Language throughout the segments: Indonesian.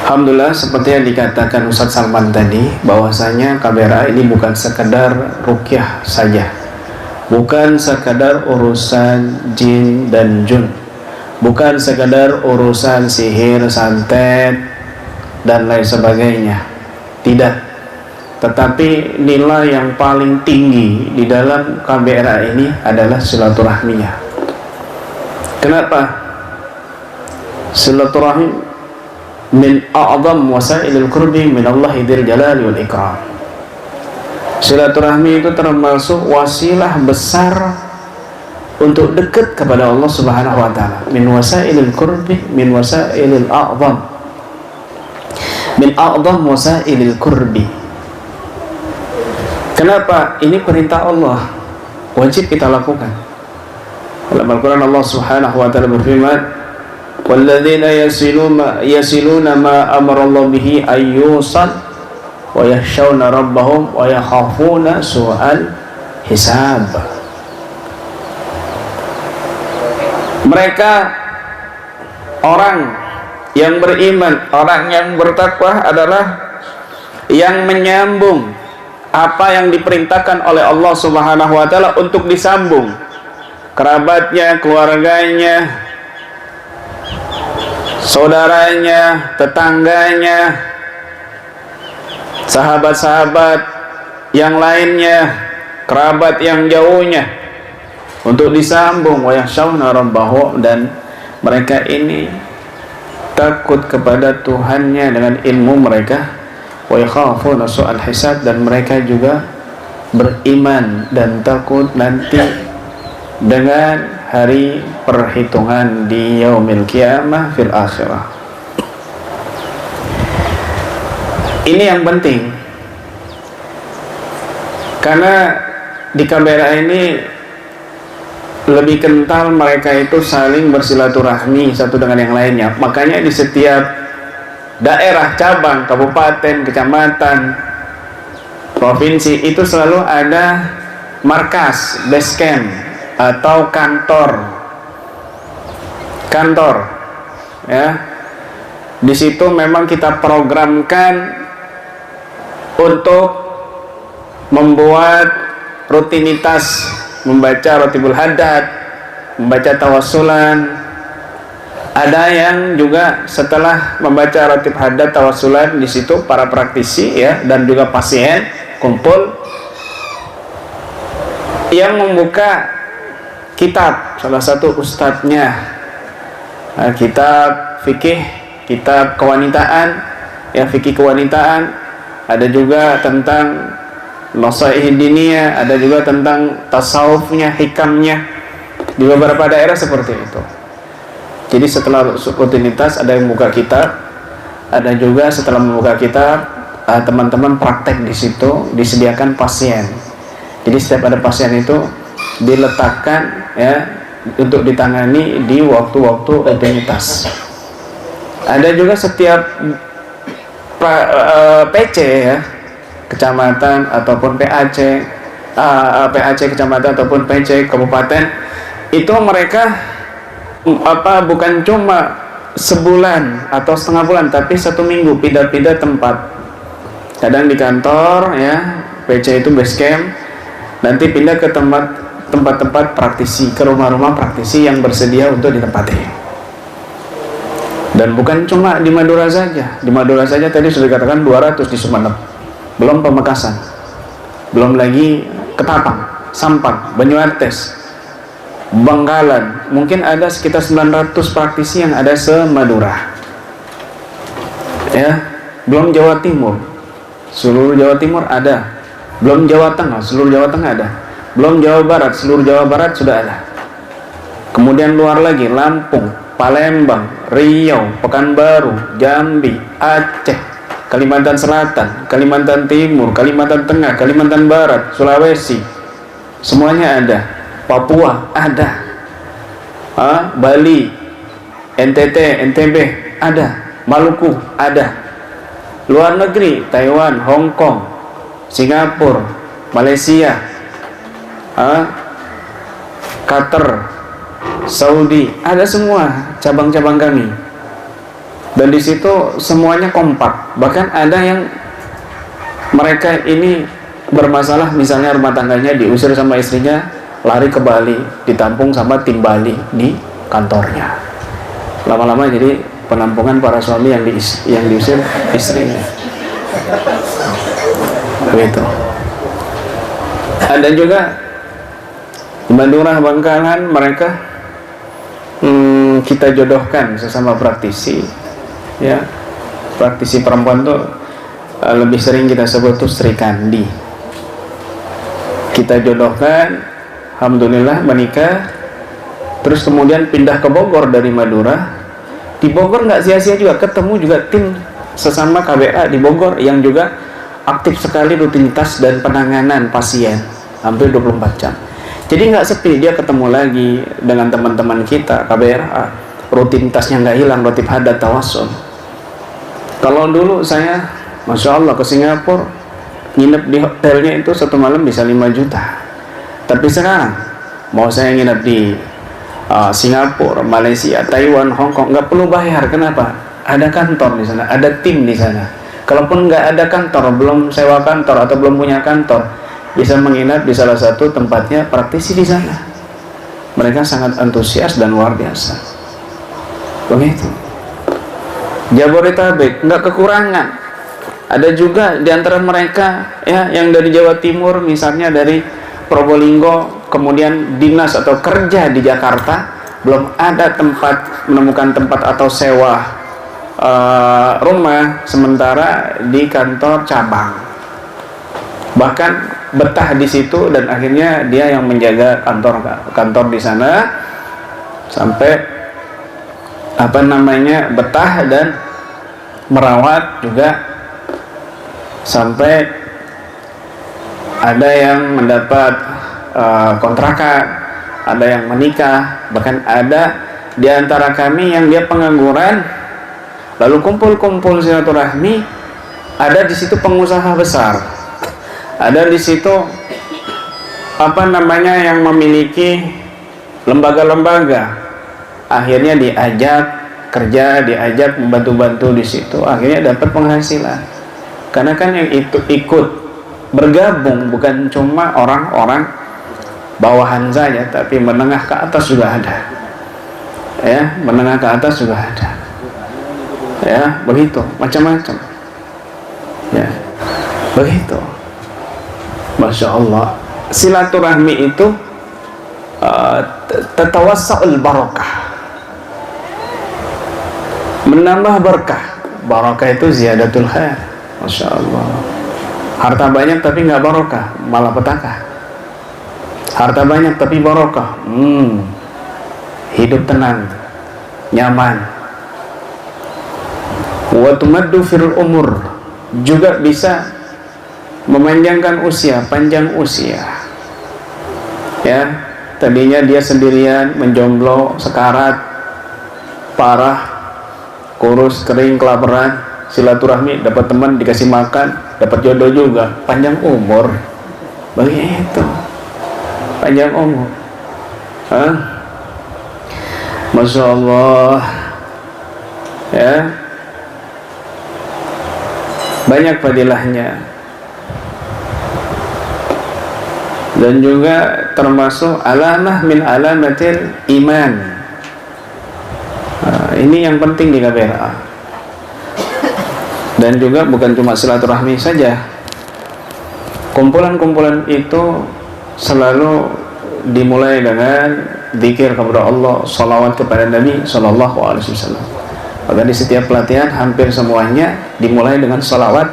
Alhamdulillah, seperti yang dikatakan Ustadz Salman tadi, bahwasanya KBRA ini bukan sekedar ruqyah saja, bukan sekedar urusan jin dan jun, bukan sekedar urusan sihir, santet dan lain sebagainya. Tidak. Tetapi nilai yang paling tinggi di dalam KBRA ini adalah silaturahminya. Kenapa? Silaturahmi min a'zam wasailil qurbi min Allah dzil jalali wal ikram. Silaturahmi itu termasuk wasilah besar untuk dekat kepada Allah Subhanahu wa taala. Min wasailil qurbi min wasailil a'zam. Min a'zam wasailil qurbi. Kenapa? Ini perintah Allah, wajib kita lakukan. Dalam Al-Qur'an Allah Subhanahu wa taala berfirman, walladzina yasiluna ma amara Allah bihi ayyusal wa yakhshawna rabbahum wa yakhafuna su'al hisab. Mereka orang yang beriman, orang yang bertakwa adalah yang menyambung apa yang diperintahkan oleh Allah Subhanahu wa taala untuk disambung, kerabatnya, keluarganya, saudaranya, tetangganya, sahabat-sahabat yang lainnya, kerabat yang jauhnya, untuk disambung. Wa yakhshawna rabbahum, dan mereka ini takut kepada Tuhannya dengan ilmu mereka. Wa yakhafuna su'al hisab, dan mereka juga beriman dan takut nanti dengan hari perhitungan di yaumil qiyamah fil akhirah. Ini yang penting, karena di KBRA ini lebih kental mereka itu saling bersilaturahmi satu dengan yang lainnya. Makanya di setiap daerah, cabang, kabupaten, kecamatan, provinsi itu selalu ada markas, base camp atau kantor ya. Di situ memang kita programkan untuk membuat rutinitas membaca Ratibul Haddad, membaca tawassulan. Ada yang juga setelah membaca Ratib Haddad, tawassulan, di situ para praktisi ya dan juga pasien kumpul yang membuka kitab, salah satu ustadznya, kitab fikih, kitab kewanitaan, ya fikih kewanitaan, ada juga tentang nasaih diniyah, ada juga tentang tasawufnya, hikamnya, di beberapa daerah seperti itu. Jadi setelah rutinitas ada yang buka kitab, ada juga setelah membuka kitab teman-teman praktek di situ, disediakan pasien. Jadi setiap ada pasien itu diletakkan ya untuk ditangani di waktu-waktu rutinitas. Ada juga setiap PC ya, kecamatan ataupun PAC kecamatan ataupun PC kabupaten, itu mereka bukan cuma sebulan atau setengah bulan, tapi 1 minggu pindah-pindah tempat. Kadang di kantor ya, PC itu base camp, nanti pindah ke tempat-tempat praktisi, ke rumah-rumah praktisi yang bersedia untuk ditempati. Dan bukan cuma di Madura saja. Di Madura saja tadi sudah dikatakan 200 di Sumeneb. Belum Pamekasan. Belum lagi Ketapang, Sampang, Banyuartes, Bangkalan. Mungkin ada sekitar 900 praktisi yang ada se-Madura. Ya, belum Jawa Timur. Seluruh Jawa Timur ada. Belum Jawa Tengah, seluruh Jawa Tengah ada. Belum Jawa Barat, seluruh Jawa Barat sudah ada. Kemudian luar lagi, Lampung, Palembang, Riau, Pekanbaru, Jambi, Aceh, Kalimantan Selatan, Kalimantan Timur, Kalimantan Tengah, Kalimantan Barat, Sulawesi, semuanya ada. Papua ada, Bali, NTT, NTB ada, Maluku ada. Luar negeri, Taiwan, Hong Kong, Singapura, Malaysia, Qatar, Saudi, ada semua cabang-cabang kami. Dan di situ semuanya kompak. Bahkan ada yang mereka ini bermasalah, misalnya rumah tangganya diusir sama istrinya, lari ke Bali, ditampung sama tim Bali di kantornya. Lama-lama jadi penampungan para suami yang diusir istrinya. Begitu. Ada juga di Madura, Bangkalan, mereka kita jodohkan sesama praktisi, ya. Praktisi perempuan tuh lebih sering kita sebut tuh Sri Kandi. Kita jodohkan, alhamdulillah menikah, terus kemudian pindah ke Bogor dari Madura. Di Bogor nggak sia-sia juga, ketemu juga tim sesama KBA di Bogor yang juga aktif sekali rutinitas dan penanganan pasien hampir 24 jam. Jadi nggak sepi, dia ketemu lagi dengan teman-teman kita KBRA, rutinitasnya nggak hilang, rotib hadat tawasul. Kalau dulu saya, Masya Allah, ke Singapura, nginep di hotelnya itu satu malam bisa 5 juta. Tapi sekarang mau saya nginep di Singapura, Malaysia, Taiwan, Hong Kong, nggak perlu bayar. Kenapa? Ada kantor di sana, ada tim di sana. Kalaupun nggak ada kantor, belum sewa kantor atau belum punya kantor, bisa menginap di salah satu tempatnya praktisi di sana. Mereka sangat antusias dan luar biasa. Begitu. Jabodetabek nggak kekurangan. Ada juga di antara mereka ya yang dari Jawa Timur, misalnya dari Probolinggo, kemudian dinas atau kerja di Jakarta, belum ada tempat, menemukan tempat atau sewa rumah sementara di kantor cabang. Bahkan betah di situ dan akhirnya dia yang menjaga kantor di sana sampai betah dan merawat juga sampai ada yang mendapat kontrakan, ada yang menikah, bahkan ada di antara kami yang dia pengangguran, lalu kumpul-kumpul silaturahmi, ada di situ pengusaha besar, ada di situ yang memiliki lembaga-lembaga, akhirnya diajak kerja, diajak membantu-bantu di situ, akhirnya dapat penghasilan. Karena kan yang itu ikut bergabung bukan cuma orang-orang bawahan saja, tapi menengah ke atas juga ada, ya, menengah ke atas juga ada, ya, begitu, macam-macam, ya, begitu. Masya Allah, silaturahmi itu tatawassa'ul barakah, menambah berkah. Barakah itu ziyadatul khair. Masya Allah. Harta banyak tapi nggak barokah, malah petaka. Harta banyak tapi barokah, hidup tenang, nyaman. Wa tumaddu fil umur, juga bisa memanjangkan usia, panjang usia. Ya, tadinya dia sendirian, menjomblo, sekarat, parah, kurus, kering, kelaparan, silaturahmi, dapat teman, dikasih makan, dapat jodoh juga, panjang umur. Begitu, panjang umur. Masya Allah, ya, banyak fadilahnya. Dan juga termasuk alamah min alamatil iman. Ini yang penting di KBRA. Dan juga bukan cuma silaturahmi saja. Kumpulan-kumpulan itu selalu dimulai dengan zikir kepada Allah, salawat kepada Nabi Sallallahu Alaihi Wasallam. Maka di setiap pelatihan hampir semuanya dimulai dengan salawat,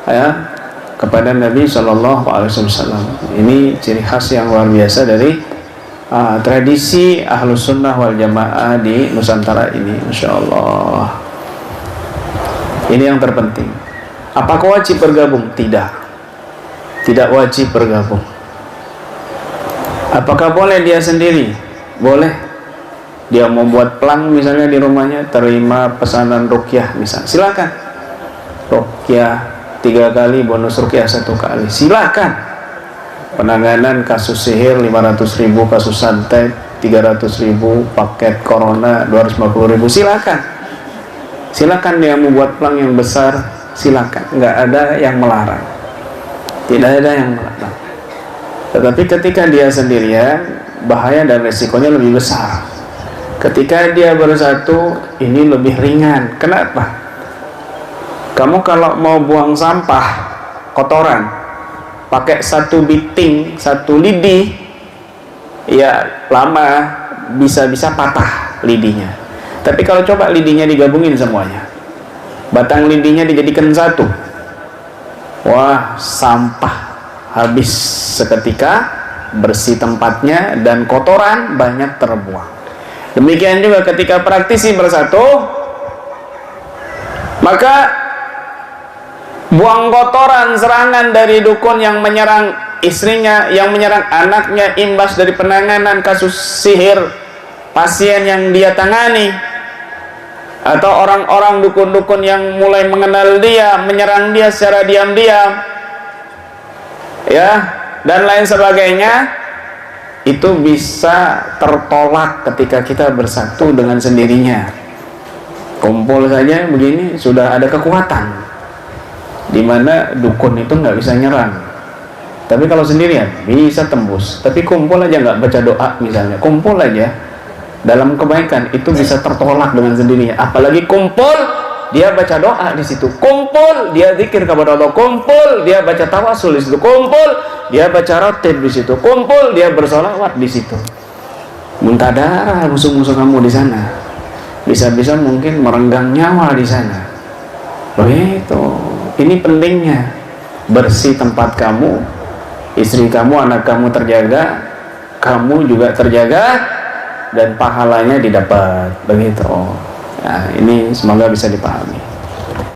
ya, kepada Nabi Sallallahu Alaihi Wasallam. Ini ciri khas yang luar biasa dari tradisi Ahlus Sunnah wal Jamaah di Nusantara ini, Masya Allah. Ini yang terpenting. Apakah wajib bergabung? Tidak. Tidak wajib bergabung. Apakah boleh dia sendiri? Boleh. Dia mau buat pelang misalnya di rumahnya, terima pesanan ruqyah misalnya, silakan. Ruqyah 3 kali, bonus ruqyah 1 kali, silakan. Penanganan kasus sihir 500.000, kasus santet 300.000, paket corona 250.000, silakan. silakan dia mau buat pelang yang besar, silakan, nggak ada yang melarang, tidak ada yang melarang. Tetapi ketika dia sendirian, bahaya dan resikonya lebih besar. Ketika dia bersatu, ini lebih ringan. Kenapa? Kamu kalau mau buang sampah kotoran pakai satu biting, satu lidi, ya lama, bisa-bisa patah lidinya. Tapi kalau coba lidinya digabungin semuanya, batang lidinya dijadikan satu, wah, sampah habis seketika, bersih tempatnya, dan kotoran banyak terbuang. Demikian juga ketika praktisi bersatu, maka buang kotoran serangan dari dukun yang menyerang istrinya, yang menyerang anaknya, imbas dari penanganan kasus sihir pasien yang dia tangani, atau orang-orang dukun-dukun yang mulai mengenal dia, menyerang dia secara diam-diam, ya, dan lain sebagainya, itu bisa tertolak ketika kita bersatu dengan sendirinya. Kumpul saja begini sudah ada kekuatan, dimana dukun itu nggak bisa nyerang. Tapi kalau sendirian bisa tembus. Tapi kumpul aja, nggak baca doa misalnya, kumpul aja dalam kebaikan, itu bisa tertolak dengan sendirinya. Apalagi kumpul dia baca doa di situ, kumpul dia zikir kepada Allah, kumpul dia baca tawasul di situ, kumpul dia baca ratib di situ, kumpul dia bersolawat di situ. Muntah darah musuh-musuh kamu di sana, bisa-bisa mungkin merenggang nyawa di sana. Begitu. Ini pentingnya, bersih tempat kamu, istri kamu, anak kamu terjaga, kamu juga terjaga, dan pahalanya didapat. Begitu. Nah, ini semoga bisa dipahami.